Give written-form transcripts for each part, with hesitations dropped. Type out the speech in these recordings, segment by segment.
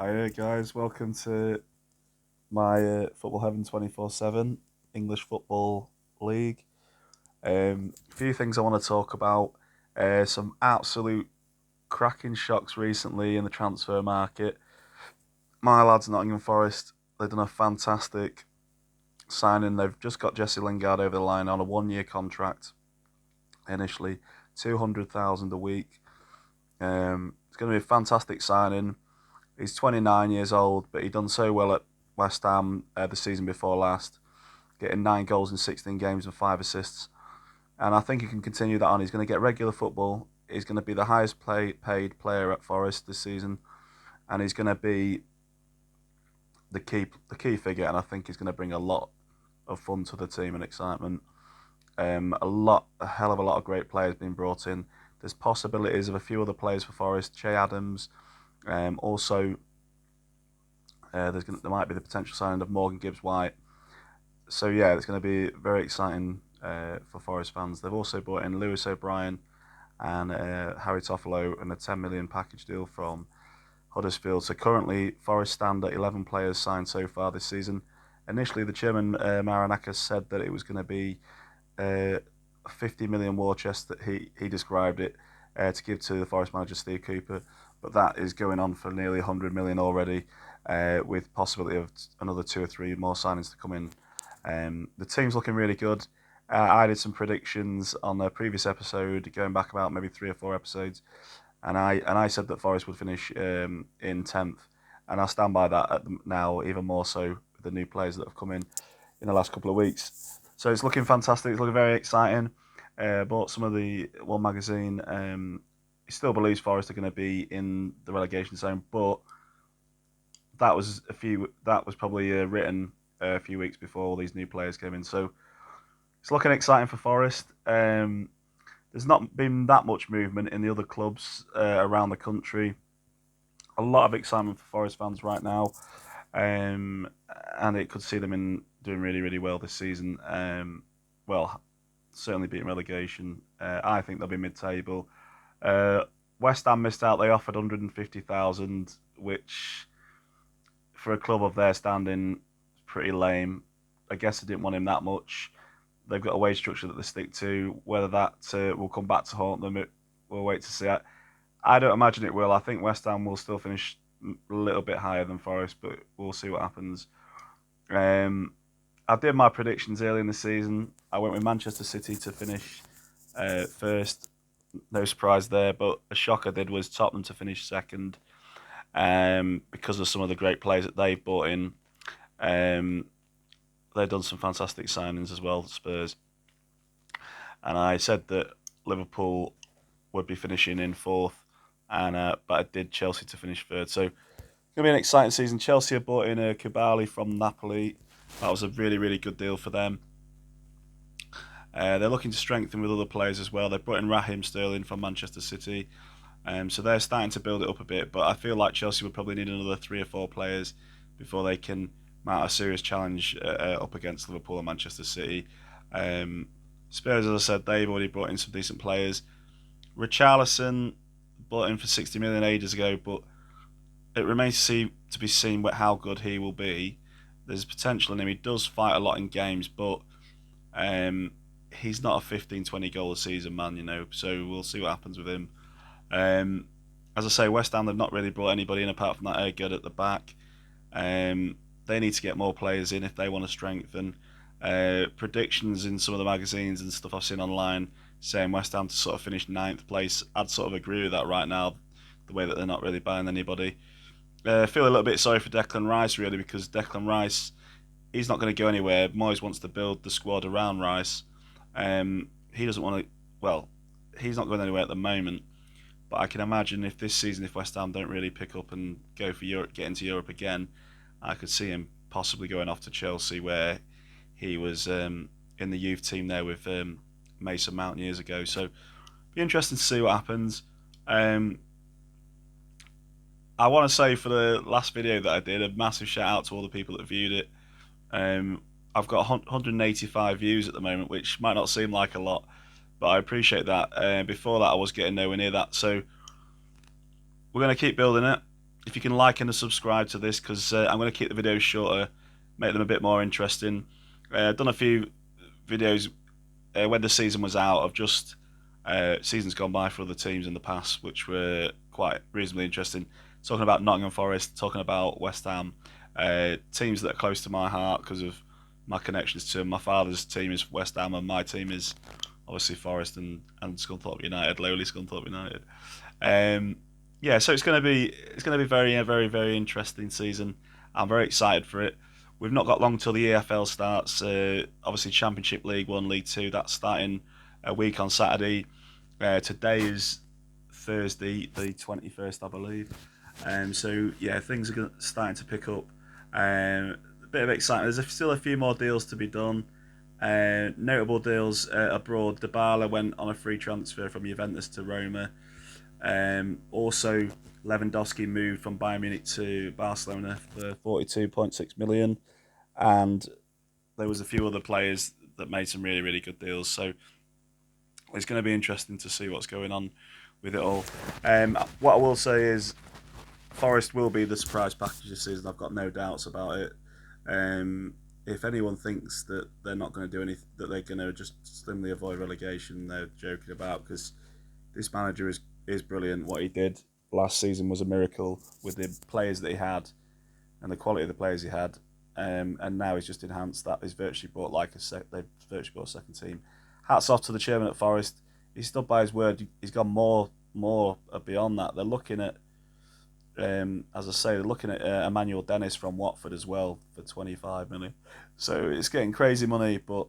Hi guys, welcome to my Football Heaven 24/7 English Football League. A few things I want to talk about. Some absolute cracking shocks recently in the transfer market. My lads, Nottingham Forest, they've done a fantastic signing. They've just got Jesse Lingard over the line on a 1 year contract. Initially, 200,000 a week. It's going to be a fantastic signing. He's 29 years old, but he done so well at West Ham the season before last, getting 9 goals in 16 games and 5 assists. And I think he can continue that on. He's going to get regular football. He's going to be the highest paid player at Forest this season, and he's going to be the key figure. And I think he's going to bring a lot of fun to the team and excitement. A hell of a lot of great players being brought in. There's possibilities of a few other players for Forest. Che Adams, also there might be the potential signing of Morgan Gibbs White. So yeah, it's going to be very exciting for Forest fans. They've also brought in Lewis O'Brien and Harry Toffolo and a 10 million package deal from Huddersfield. So currently, Forest stand at 11 players signed so far this season. Initially, the chairman Marinakis said that it was going to be a 50 million war chest that he described it to give to the Forest manager Steve Cooper, but that is going on for nearly 100 million already, with possibility of another two or three more signings to come in. The team's looking really good. I did some predictions on a previous episode, going back about maybe 3 or 4 episodes, and I said that Forest would finish in 10th, and I stand by that now, even more so with the new players that have come in the last couple of weeks. So it's looking fantastic. It's looking very exciting. Bought some of the One magazine. He still believes Forest are going to be in the relegation zone, but that was probably written a few weeks before all these new players came in. So it's looking exciting for Forest. There's not been that much movement in the other clubs around the country. A lot of excitement for Forest fans right now, um, and it could see them in doing really, really well this season. Well, certainly beating relegation. I think they'll be mid-table. Uh, West Ham missed out. They offered 150,000, which for a club of their standing is pretty lame. I guess they didn't want him that much. They've got a wage structure that they stick to. Whether that will come back to haunt them, we'll wait to see. I don't imagine it will. I think West Ham will still finish a little bit higher than Forest, but we'll see what happens. Um, I did my predictions early in the season. I went with Manchester City to finish first. No surprise there, but a shock I did was Tottenham to finish second, because of some of the great players that they've brought in. Um, they've done some fantastic signings as well, Spurs. And I said that Liverpool would be finishing in fourth, and but I did Chelsea to finish third. So it's gonna be an exciting season. Chelsea have bought in Koulibaly from Napoli. That was a really, really good deal for them. They're looking to strengthen with other players as well. They brought in Raheem Sterling from Manchester City, so they're starting to build it up a bit. But I feel like Chelsea would probably need another 3 or 4 players before they can mount a serious challenge up against Liverpool and Manchester City. Um, Spurs, as I said, they've already brought in some decent players. Richarlison bought in for 60 million ages ago, but it remains to be seen how good he will be. There's potential in him. He does fight a lot in games, but um, he's not a 15, 20 goal a season man, So we'll see what happens with him. Um, as I say, West Ham, they've not really brought anybody in apart from that good at the back. Um, they need to get more players in if they want to strengthen. Predictions in some of the magazines and stuff I've seen online saying West Ham to sort of finish ninth place. I'd sort of agree with that right now, the way that they're not really buying anybody. I feel a little bit sorry for Declan Rice, really, because Declan Rice, he's not going to go anywhere. Moyes wants to build the squad around Rice. He doesn't want to, well, he's not going anywhere at the moment. But I can imagine if this season, if West Ham don't really pick up and go for Europe, get into Europe again, I could see him possibly going off to Chelsea, where he was in the youth team there with Mason Mount years ago. So it'll be interesting to see what happens. Um, I want to say for the last video that I did, a massive shout out to all the people that viewed it. Um, I've got 185 views at the moment, which might not seem like a lot, but I appreciate that. Before that, I was getting nowhere near that. So we're going to keep building it. if you can like and subscribe to this, because I'm going to keep the videos shorter, make them a bit more interesting. I've done a few videos when the season was out of just seasons gone by for other teams in the past, which were quite reasonably interesting. Talking about Nottingham Forest, talking about West Ham, teams that are close to my heart because of my connections to them. My father's team is West Ham, and my team is obviously Forest and Scunthorpe United, lowly Scunthorpe United. Um, yeah, so it's gonna be very interesting season. I'm very excited for it. We've not got long till the EFL starts. Obviously, Championship League One, League Two. That's starting a week on Saturday. Today is Thursday, the 21st, I believe. So yeah, things are starting to pick up. A bit of excitement. There's still a few more deals to be done. Notable deals abroad. Dybala went on a free transfer from Juventus to Roma. Also, Lewandowski moved from Bayern Munich to Barcelona for 42.6 million, and there was a few other players that made some really good deals. So it's going to be interesting to see what's going on with it all. What I will say is Forest will be the surprise package this season. I've got no doubts about it. If anyone thinks that they're not going to do anything, that they're going to just slimly avoid relegation, they're joking about, because this manager is brilliant. What he did last season was a miracle with the players that he had and the quality of the players he had. And now he's just enhanced that. He's virtually bought they've virtually bought a second team. Hats off to the chairman at Forest. He stood by his word. He's gone more beyond that. They're looking at, as I say, they're looking at Emmanuel Dennis from Watford as well for 25 million. So it's getting crazy money. But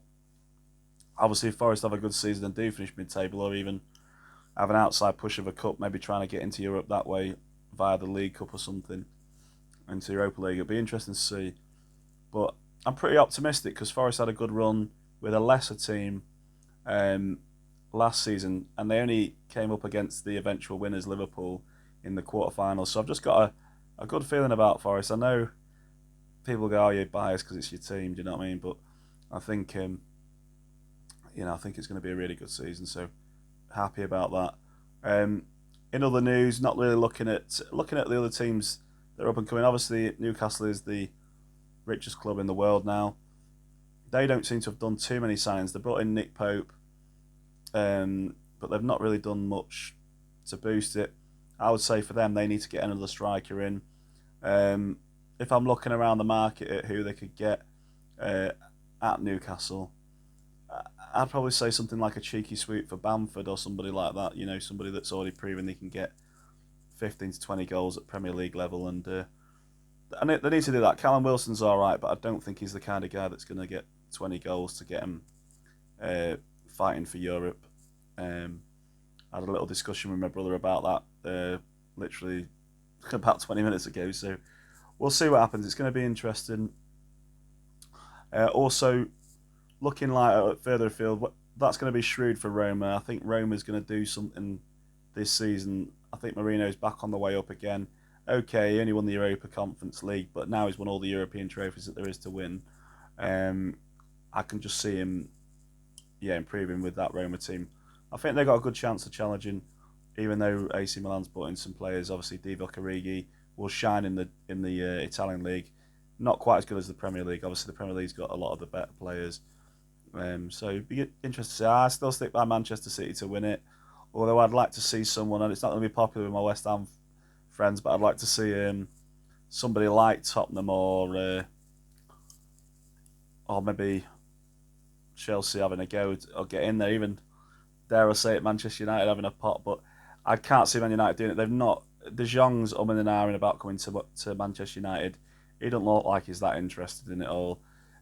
obviously, if Forest have a good season and do finish mid-table, or even have an outside push of a cup, maybe trying to get into Europe that way via the League Cup or something, into Europa League, it'll be interesting to see. But I'm pretty optimistic because Forest had a good run with a lesser team last season, and they only came up against the eventual winners, Liverpool, in the quarterfinals. So I've just got a good feeling about Forest. I know people go, "Oh, you're biased because it's your team." Do you know what I mean? But I think I think it's going to be a really good season. So happy about that. In other news, not really looking at the other teams that are up and coming. Obviously, Newcastle is the richest club in the world now. They don't seem to have done too many signings. They brought in Nick Pope, but they've not really done much to boost it. I would say for them, they need to get another striker in. If I'm looking around the market at who they could get at Newcastle, I'd probably say something like a cheeky sweep for Bamford or somebody like that. You know, somebody that's already proven they can get 15 to 20 goals at Premier League level, and they need to do that. Callum Wilson's all right, but I don't think he's the kind of guy that's going to get 20 goals to get him fighting for Europe. I had a little discussion with my brother about that literally about 20 minutes ago, so we'll see what happens. It's going to be interesting. Also, looking like further afield, that's going to be shrewd for Roma. I think Roma's going to do something this season. I think Marino's back on the way up again. Okay, he only won the Europa Conference League, but now he's won all the European trophies that there is to win. I can just see him, improving with that Roma team. I think they got a good chance of challenging, even though AC Milan's brought in some players. Obviously, Divock Origi will shine in the Italian league. Not quite as good as the Premier League. Obviously, the Premier League's got a lot of the better players. So it'd be interesting to see. I still stick by Manchester City to win it, although I'd like to see someone, and it's not going to be popular with my West Ham friends, but I'd like to see somebody like Tottenham or maybe Chelsea having a go or get in there. Even dare I say it, Manchester United having a pot, but I can't see Man United doing it. They've not. De Jong's umming and ahhing about coming to Manchester United. He doesn't look like he's that interested in it all.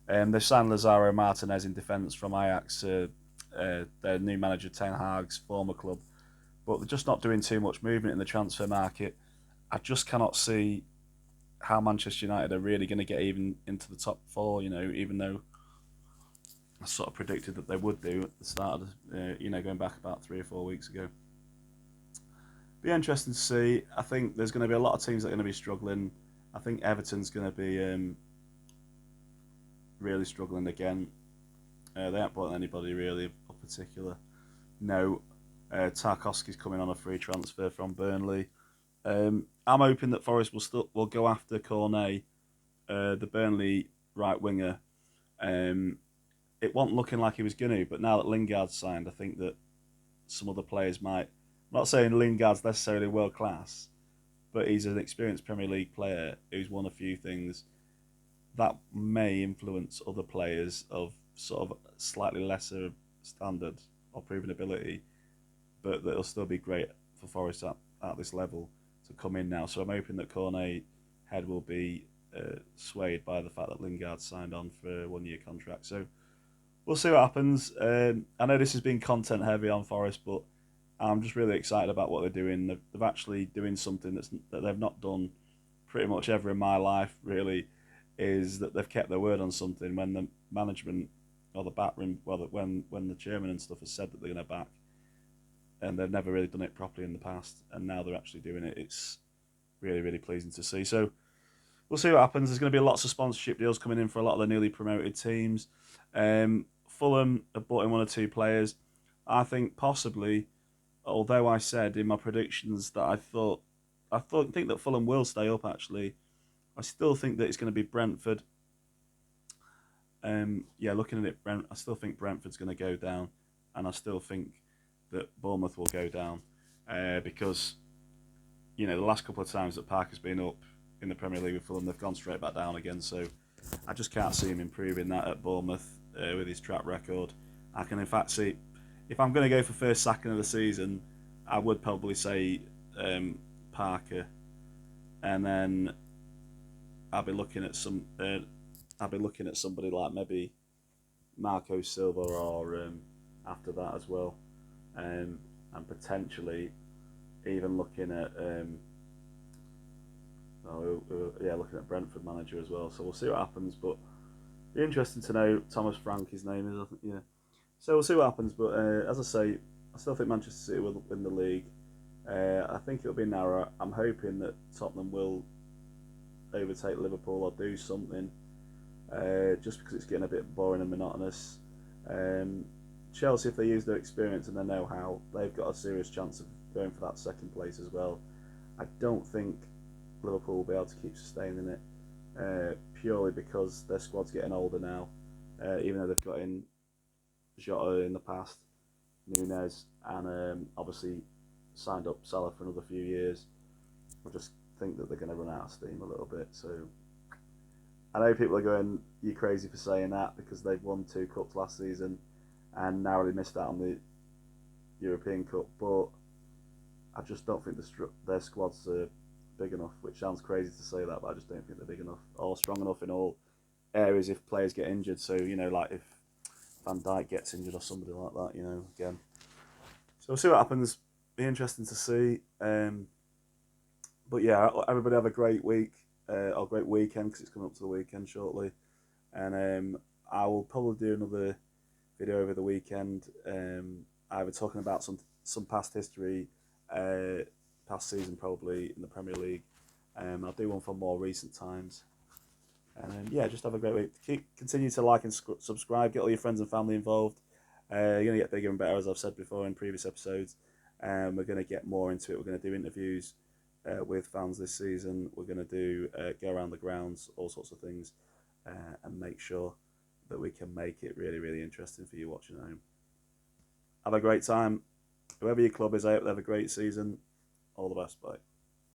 They've signed Lazaro Martinez in defence from Ajax, their new manager Ten Hag's former club, but they're just not doing too much movement in the transfer market. I just cannot see how Manchester United are really going to get even into the top four. Even though I sort of predicted that they would do at the start of, going back about 3 or 4 weeks ago. Be interesting to see. I think there's going to be a lot of teams that are going to be struggling. I think Everton's going to be really struggling again. They haven't bought anybody really of particular. No, Tarkowski's coming on a free transfer from Burnley. I'm hoping that Forest will go after Cornet, the Burnley right winger. Um, it wasn't looking like he was going to, but now that Lingard's signed, I think that some other players might. I'm not saying Lingard's necessarily world class, but he's an experienced Premier League player who's won a few things that may influence other players of sort of slightly lesser standard or proven ability, but that'll still be great for Forest at this level to come in now. So I'm hoping that Cornet head will be swayed by the fact that Lingard signed on for a 1 year contract. So we'll see what happens. I know this has been content heavy on Forest, but I'm just really excited about what they're doing. They're actually doing something that they've not done pretty much ever in my life, really, is that they've kept their word on something when the management or the backroom, well, when the chairman and stuff has said that they're going to back, and they've never really done it properly in the past, and now they're actually doing it. It's really, really pleasing to see. So we'll see what happens. There's going to be lots of sponsorship deals coming in for a lot of the newly promoted teams. Fulham have brought in one or two players. I think possibly, although I said in my predictions that I think that Fulham will stay up. Actually, I still think that it's going to be Brentford. Yeah, looking at it, I still think Brentford's going to go down, and I still think that Bournemouth will go down because the last couple of times that Parker's been up in the Premier League with Fulham, they've gone straight back down again. So I just can't see him improving that at Bournemouth with his track record. I can in fact see, if I'm going to go for first sacking of the season, I would probably say Parker, and then I'll be looking at somebody like maybe Marco Silva or after that as well, and potentially even looking at looking at Brentford manager as well. So we'll see what happens, but it'll be interesting to know. Thomas Frank, his name is, I think, yeah. So we'll see what happens, but as I say, I still think Manchester City will win the league. I think it'll be narrow. I'm hoping that Tottenham will overtake Liverpool or do something, just because it's getting a bit boring and monotonous. Chelsea, if they use their experience and their know-how, they've got a serious chance of going for that second place as well. I don't think Liverpool will be able to keep sustaining it, purely because their squad's getting older now, even though they've got in Jota in the past, Nunez, and obviously signed up Salah for another few years. I just think that they're going to run out of steam a little bit. So I know people are going, "You're crazy for saying that," because they've won 2 cups last season and narrowly missed out on the European Cup. But I just don't think their squads are big enough, which sounds crazy to say that, but I just don't think they're big enough or strong enough in all areas if players get injured. So, like if Van Dijk gets injured or somebody like that, again. So we'll see what happens. Be interesting to see. But yeah, everybody have a great week or great weekend, because it's coming up to the weekend shortly. And I will probably do another video over the weekend, either talking about some past history, past season probably in the Premier League. I'll do one for more recent times. And just have a great week. Continue to like and subscribe. Get all your friends and family involved. You're going to get bigger and better, as I've said before in previous episodes. We're going to get more into it. We're going to do interviews with fans this season. We're going to do go around the grounds, all sorts of things, and make sure that we can make it really, really interesting for you watching at home. Have a great time. Whoever your club is, I hope they have a great season. All the best. Bye.